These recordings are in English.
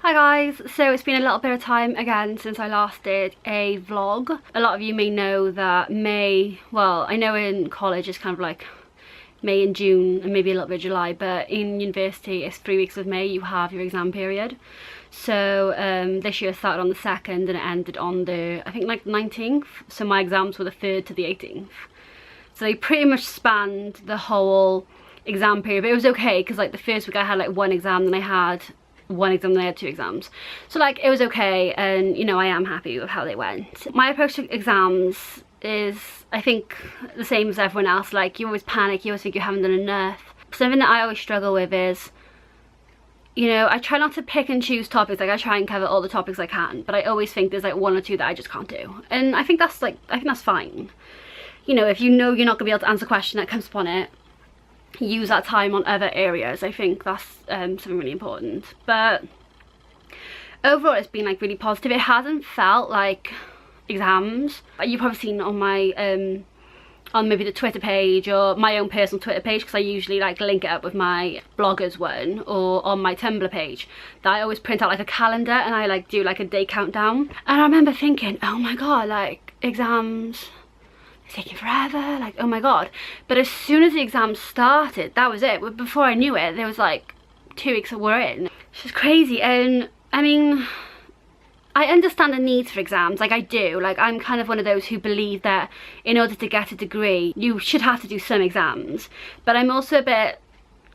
Hi guys, so it's been a little bit of time again since I last did a vlog. A lot of you may know that May, well, I know in college it's kind of like May and June and maybe a little bit of July, but in university it's 3 weeks of May you have your exam period. So this year started on the 2nd and it ended on the, I think like 19th, so my exams were the 3rd to the 18th. So they pretty much spanned the whole exam period, but it was okay because like the first week I had like one exam, then I had one exam, then I had 2 exams. So like it was okay, and you know, I am happy with how they went. My approach to exams is, I think, the same as everyone else. Like, you always panic, you always think you haven't done enough. Something that I always struggle with is, you know, I try not to pick and choose topics. Like, I try and cover all the topics I can, but I always think there's like 1 or 2 that I just can't do. And I think that's like, I think that's fine. You know, if you know you're not gonna be able to answer a question that comes upon it, use that time on other areas. I think that's something really important. But overall it's been like really positive. It hasn't felt like exams. You've probably seen on my on maybe the Twitter page or my own personal Twitter page, because I usually like link it up with my bloggers one, or on my Tumblr page, that I always print out like a calendar and I like do like a day countdown. And I remember thinking, oh my god, like exams taking forever, like oh my god. But as soon as the exam started, that was it. Before I knew it, there was like 2 weeks that we're in. It's just crazy. And I mean, I understand the needs for exams, like I do. Like, I'm kind of one of those who believe that in order to get a degree you should have to do some exams, but I'm also a bit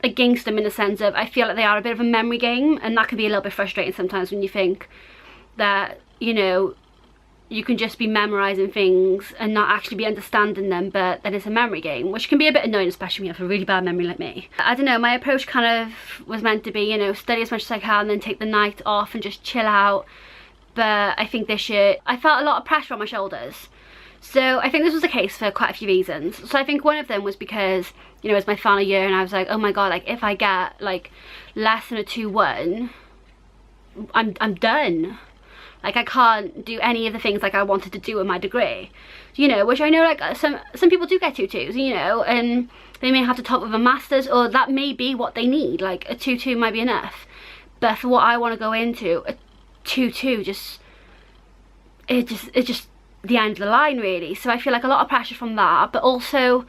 against them in the sense of I feel like they are a bit of a memory game, and that can be a little bit frustrating sometimes when you think that, you know, you can just be memorising things and not actually be understanding them, but then it's a memory game, which can be a bit annoying, especially when you have a really bad memory like me. I don't know, my approach kind of was meant to be, you know, study as much as I can, then take the night off and just chill out. But I think this year I felt a lot of pressure on my shoulders. So I think this was the case for quite a few reasons. So I think one of them was because, you know, it's my final year and I was like, oh my god, like if I get like less than a 2-1, I'm done. Like, I can't do any of the things like I wanted to do with my degree, you know, which I know like some people do get 2-2s, you know, and they may have to top with a master's, or that may be what they need. Like a 2-2 might be enough, but for what I want to go into, a 2-2 it's just the end of the line really. So I feel like a lot of pressure from that, but also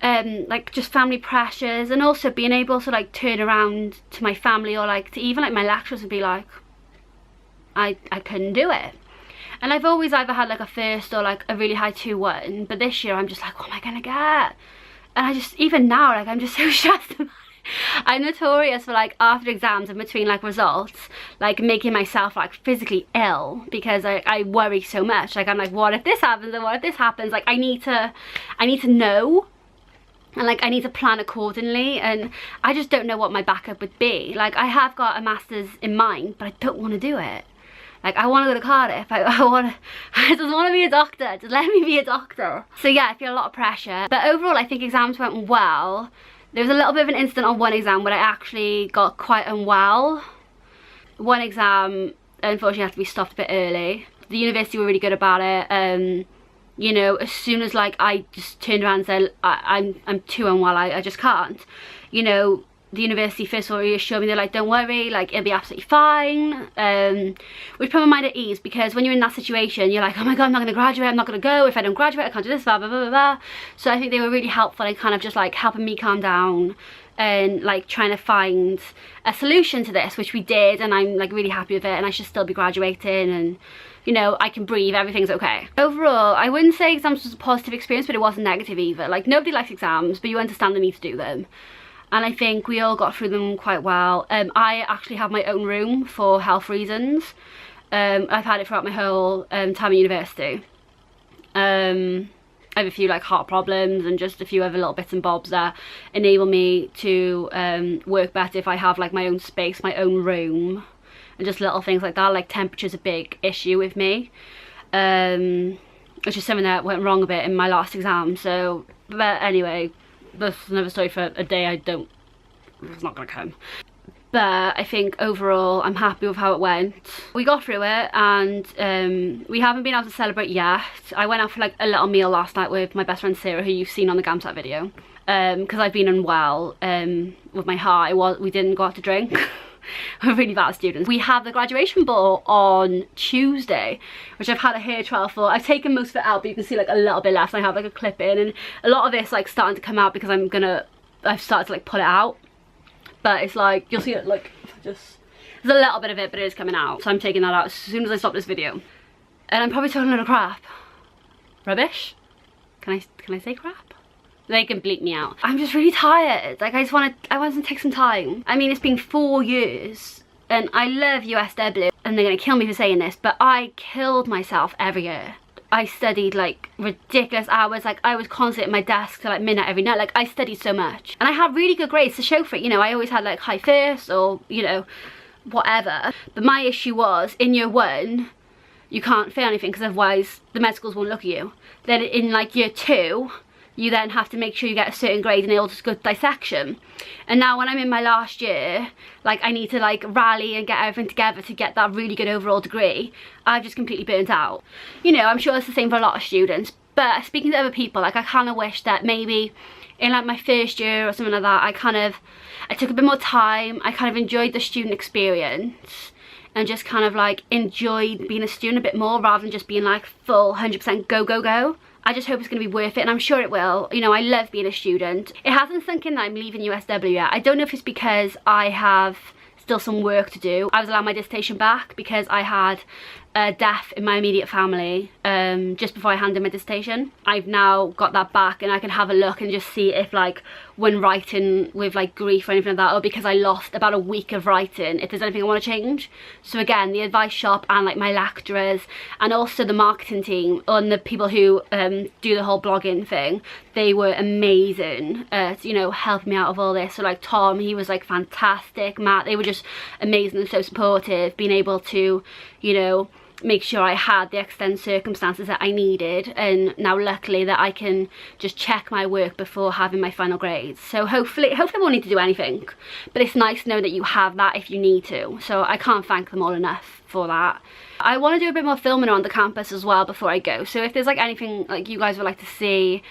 like just family pressures, and also being able to like turn around to my family or like to even like my lecturers and be like, I couldn't do it. And I've always either had like a first or like a really high 2-1, but this year I'm just like, what am I gonna get? And I just, even now, like I'm just so stressed about it. I'm notorious for like after exams and between like results, like making myself like physically ill because I worry so much. Like I'm like, what if this happens, and what if this happens? Like I need to know, and like I need to plan accordingly, and I just don't know what my backup would be. Like I have got a master's in mind, but I don't want to do it. Like, I want to go to Cardiff, I just want to be a doctor, just let me be a doctor. So yeah, I feel a lot of pressure. But overall, I think exams went well. There was a little bit of an incident on one exam where I actually got quite unwell. One exam, unfortunately, had to be stopped a bit early. The university were really good about it. You know, as soon as like I just turned around and said, I'm too unwell, I just can't. You know, the university first of all reassured me, they're like, don't worry, like it'll be absolutely fine, which put my mind at ease, because when you're in that situation you're like, oh my god, I'm not going to graduate, I'm not going to go, if I don't graduate I can't do this, blah blah blah blah. So I think they were really helpful in kind of just like helping me calm down and like trying to find a solution to this, which we did, and I'm like really happy with it, and I should still be graduating, and you know, I can breathe, everything's okay. Overall, I wouldn't say exams was a positive experience, but it wasn't negative either. Like, nobody likes exams, but you understand the need to do them. And I think we all got through them quite well. I actually have my own room for health reasons. I've had it throughout my whole time at university. I have a few like heart problems and just a few other little bits and bobs that enable me to work better if I have like my own space, my own room, and just little things like that. Like temperature's a big issue with me, which is something that went wrong a bit in my last exam. So, but anyway, that's another story for a day it's not gonna come. But I think overall I'm happy with how it went. We got through it, and we haven't been able to celebrate yet. I went out for like a little meal last night with my best friend Sarah, who you've seen on the Gamsat video, because I've been unwell with my heart. We didn't go out to drink. We're really bad students. We have the graduation ball on Tuesday, which I've had a hair trial for. I've taken most of it out, but you can see like a little bit left. I have like a clip in, and a lot of it's like starting to come out because I've started to like pull it out. But it's like, you'll see it like, just, there's a little bit of it, but it is coming out. So I'm taking that out as soon as I stop this video. And I'm probably talking a lot of crap. Rubbish? Can I say crap? They can bleep me out. I'm just really tired. Like I want to take some time. I mean, it's been 4 years and I love USW and they're gonna kill me for saying this, but I killed myself every year. I studied like ridiculous hours. Like I was constantly at my desk till like midnight every night. Like I studied so much and I had really good grades to show for it. You know, I always had like high first or, you know, whatever. But my issue was in year 1, you can't fail anything because otherwise the med schools won't look at you. Then in like year 2, you then have to make sure you get a certain grade and they'll just go to dissection. And now when I'm in my last year, like I need to like rally and get everything together to get that really good overall degree. I've just completely burnt out. You know, I'm sure it's the same for a lot of students, but speaking to other people, like I kind of wish that maybe in like my first year or something like that, I took a bit more time, I kind of enjoyed the student experience and just kind of like enjoyed being a student a bit more rather than just being like full 100% go, go, go. I just hope it's going to be worth it, and I'm sure it will. You know, I love being a student. It hasn't sunk in that I'm leaving USW yet. I don't know if it's because I have still some work to do. I was allowed my dissertation back because I had a death in my immediate family just before I handed my dissertation. I've now got that back and I can have a look and just see if like when writing with like grief or anything like that, or because I lost about a week of writing, if there's anything I want to change. So again, the advice shop and like my lecturers and also the marketing team and the people who do the whole blogging thing, they were amazing at, you know, helping me out of all this. So like Tom, he was like fantastic. Matt, they were just amazing and so supportive, being able to, you know, make sure I had the extended circumstances that I needed, and now luckily that I can just check my work before having my final grades. So hopefully I won't need to do anything, but it's nice to know that you have that if you need to. So I can't thank them all enough for that. I want to do a bit more filming around the campus as well before I go, so if there's like anything like you guys would like to see,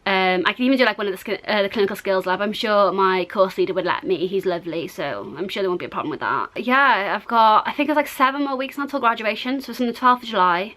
I can even do like one of the clinical skills lab. I'm sure my course leader would let me. He's lovely, so I'm sure there won't be a problem with that. Yeah, I think it's like 7 more weeks until graduation, so it's on the 12th of July.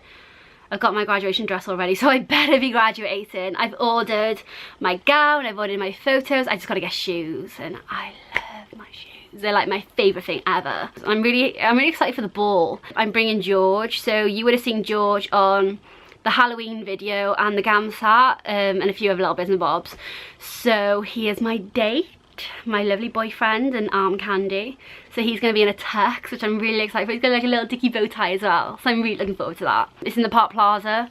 I've got my graduation dress already, so I better be graduating. I've ordered my gown, I've ordered my photos, I just gotta get shoes, and I love my shoes. They're like my favourite thing ever. I'm really excited for the ball. I'm bringing George, so you would have seen George on the Halloween video and the GAMSAT and a few other little bits and bobs. So he is my date, my lovely boyfriend and arm candy. So he's going to be in a tux, which I'm really excited for. He's got like a little dicky bow tie as well, so I'm really looking forward to that. It's in the Park Plaza,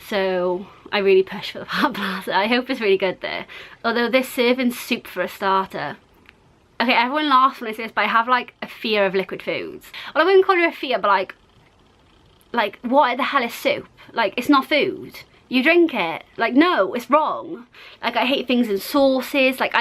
so I really push for the Park Plaza. I hope it's really good there. Although they're serving soup for a starter. Okay, everyone laughs when I say this, but I have like a fear of liquid foods. Well, I wouldn't call it a fear, but like what the hell is soup? Like, it's not food. You drink it. Like, no, it's wrong. Like, I hate things in sauces. Like,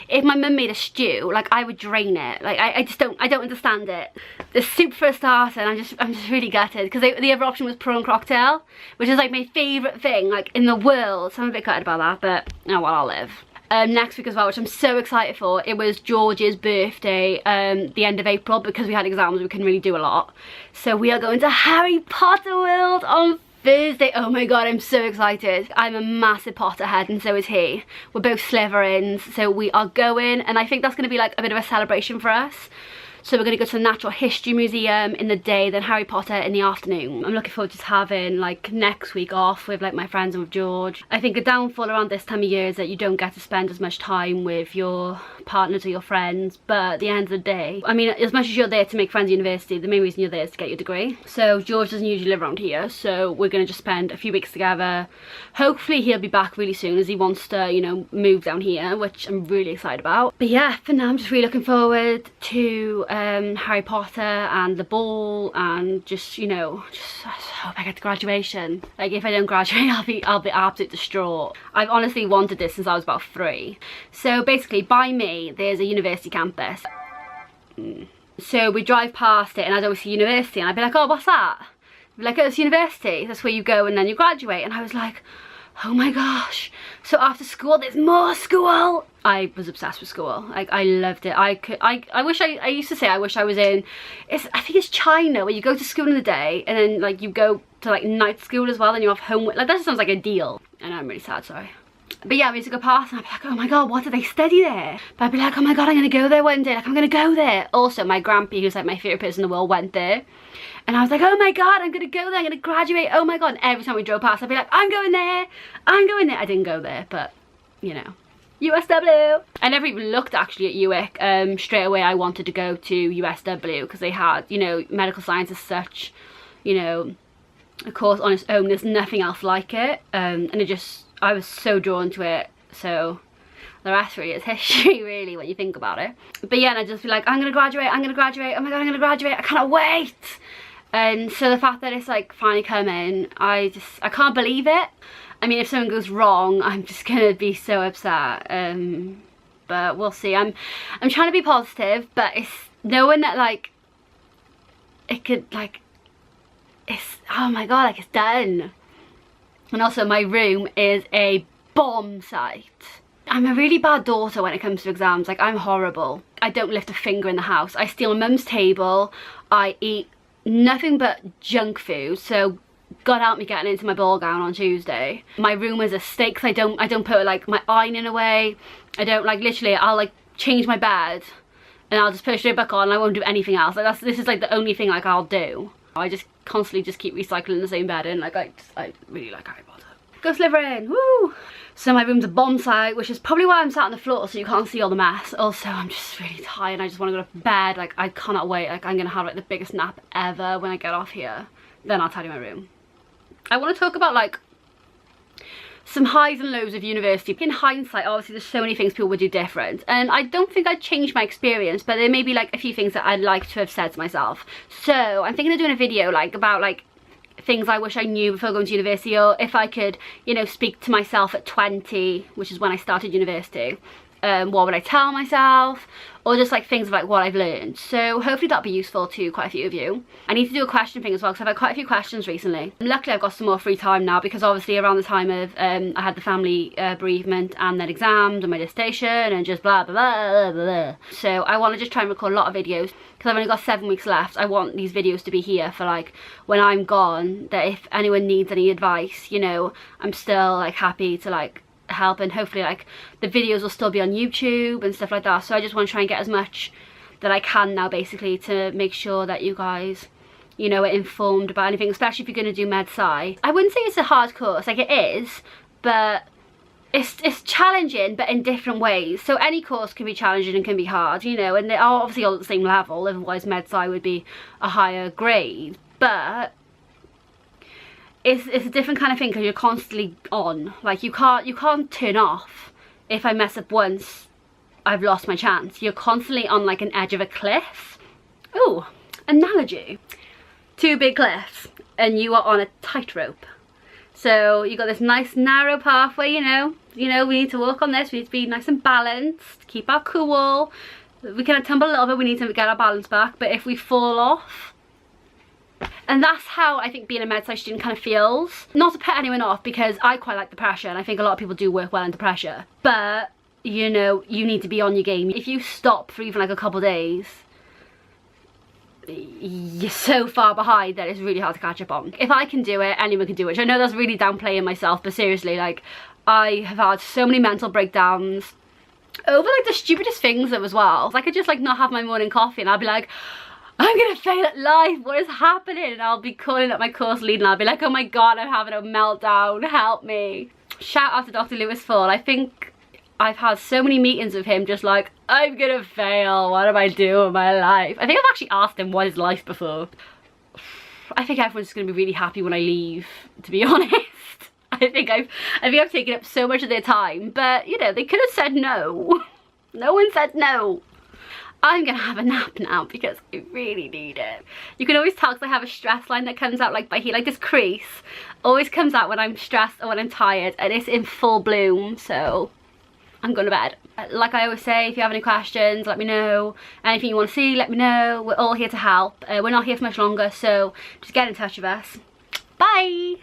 if my mum made a stew, like, I would drain it. Like, I don't understand it. The soup for a starter, and I'm just really gutted, because the other option was prawn cocktail, which is like my favourite thing, like, in the world. So I'm a bit gutted about that, but oh well, I'll live. Next week as well, which I'm so excited for, it was George's birthday, the end of April, because we had exams, we couldn't really do a lot. So we are going to Harry Potter World on Thursday. Oh my god, I'm so excited. I'm a massive Potterhead and so is he. We're both Slytherins, so we are going, and I think that's going to be like a bit of a celebration for us. So we're going to go to the Natural History Museum in the day, then Harry Potter in the afternoon. I'm looking forward to just having like next week off with like my friends and with George. I think a downfall around this time of year is that you don't get to spend as much time with your partners or your friends, but at the end of the day, I mean, as much as you're there to make friends at university, the main reason you're there is to get your degree. So George doesn't usually live around here, so we're going to just spend a few weeks together. Hopefully he'll be back really soon, as he wants to, you know, move down here, which I'm really excited about. But yeah, for now I'm just really looking forward to Harry Potter and the ball, and just, you know, just hope I get to graduation. Like, if I don't graduate, I'll be absolutely distraught. I've honestly wanted this since I was about 3. So basically, by me, there's a university campus. So we drive past it and I'd always see university, and I'd be like, oh, what's that? I'd be like, oh, it's university. That's where you go and then you graduate. And I was like, oh my gosh, so after school there's more school. I was obsessed with school. Like, I loved it. I wish I used to say I wish I was in, I think it's China, where you go to school in the day and then like you go to like night school as well, and you have homework. Like, that just sounds like a deal. And I'm really sad, sorry. But yeah, we used to go past and I'd be like, oh my god, what do they study there? But I'd be like, oh my god, I'm gonna go there one day. Like, I'm gonna go there. Also, my grandpa, who's like my favourite person in the world, went there. And I was like, oh my god, I'm gonna go there, I'm gonna graduate, oh my god. And every time we drove past, I'd be like, I'm going there, I'm going there. I didn't go there, but, you know. USW. I never even looked actually at UWIC. Straight away I wanted to go to USW because they had, you know, medical science as such, you know, a course on its own. There's nothing else like it. And it just, I was so drawn to it. So the rest really is history, really, when you think about it. But yeah, and I'd just be like, I'm gonna graduate, oh my god, I'm gonna graduate, I cannot wait. And so the fact that it's like finally coming, I can't believe it. I mean, if something goes wrong, I'm just gonna be so upset. But we'll see. I'm trying to be positive, but it's knowing that like it could like, it's, oh my god, like it's done. And also my room is a bomb site. I'm a really bad daughter when it comes to exams. Like, I'm horrible. I don't lift a finger in the house. I steal my mum's table. I eat nothing but junk food. So God help me getting into my ball gown on Tuesday. My room is a state because I don't put like my ironing away. I don't, like, literally I'll like change my bed and I'll just put it straight back on and I won't do anything else. Like, this is like the only thing like I'll do. I just constantly just keep recycling the same bed in. Like, I really like Harry Potter. Go Slytherin, woo! So my room's a bomb site, which is probably why I'm sat on the floor so you can't see all the mess. Also, I'm just really tired and I just want to go to bed. Like, I cannot wait. Like, I'm gonna have like the biggest nap ever when I get off here. Then I'll tell you my room. I want to talk about like some highs and lows of university. In hindsight, obviously there's so many things people would do different, and I don't think I'd change my experience, but there may be like a few things that I'd like to have said to myself. So I'm thinking of doing a video like about like things I wish I knew before going to university, or if I could, you know, speak to myself at 20, which is when I started university, what would I tell myself, or just like things like what I've learned. So hopefully that'll be useful to quite a few of you. I need to do a question thing as well because I've had quite a few questions recently. Luckily I've got some more free time now because obviously around the time of I had the family bereavement and then exams and my dissertation and just blah blah blah blah blah. So I want to just try and record a lot of videos because I've only got 7 weeks left. I want these videos to be here for like when I'm gone, that if anyone needs any advice, you know, I'm still like happy to like help, and hopefully like the videos will still be on YouTube and stuff like that. So I just want to try and get as much that I can now basically to make sure that you guys, you know, are informed about anything, especially if you're going to do med sci. I wouldn't say it's a hard course, like it is, but it's challenging but in different ways. So any course can be challenging and can be hard, you know, and they're obviously all at the same level, otherwise med sci would be a higher grade. But it's a different kind of thing because you're constantly on. Like, you can't turn off. If I mess up once, I've lost my chance. You're constantly on like an edge of a cliff. Ooh, analogy. 2 big cliffs and you are on a tightrope. So you got this nice narrow pathway, you know, we need to work on this. We need to be nice and balanced, keep our cool. We kind of tumble a little bit, we need to get our balance back, but if we fall off, and that's how I think being a med sci student kind of feels. Not to put anyone off, because I quite like the pressure and I think a lot of people do work well under pressure. But, you know, you need to be on your game. If you stop for even like a couple days, you're so far behind that it's really hard to catch up on. If I can do it, anyone can do it. Which I know that's really downplaying myself, but seriously, like, I have had so many mental breakdowns over like the stupidest things as well. I could just like not have my morning coffee and I'll be like, I'm gonna fail at life, what is happening? And I'll be calling up my course lead and I'll be like, oh my god, I'm having a meltdown, help me. Shout out to Dr. Lewis Fall. I think I've had so many meetings with him just like, I'm gonna fail, what am I doing with my life? I think I've actually asked him what his life before. I think everyone's just gonna be really happy when I leave, to be honest. I think I've taken up so much of their time, but you know, they could have said no. No one said no. I'm gonna have a nap now because I really need it. You can always tell because I have a stress line that comes out like by here, like this crease always comes out when I'm stressed or when I'm tired, and it's in full bloom, so I'm going to bed. Like I always say, if you have any questions, let me know. Anything you want to see, let me know. We're all here to help. We're not here for much longer, so just get in touch with us. Bye!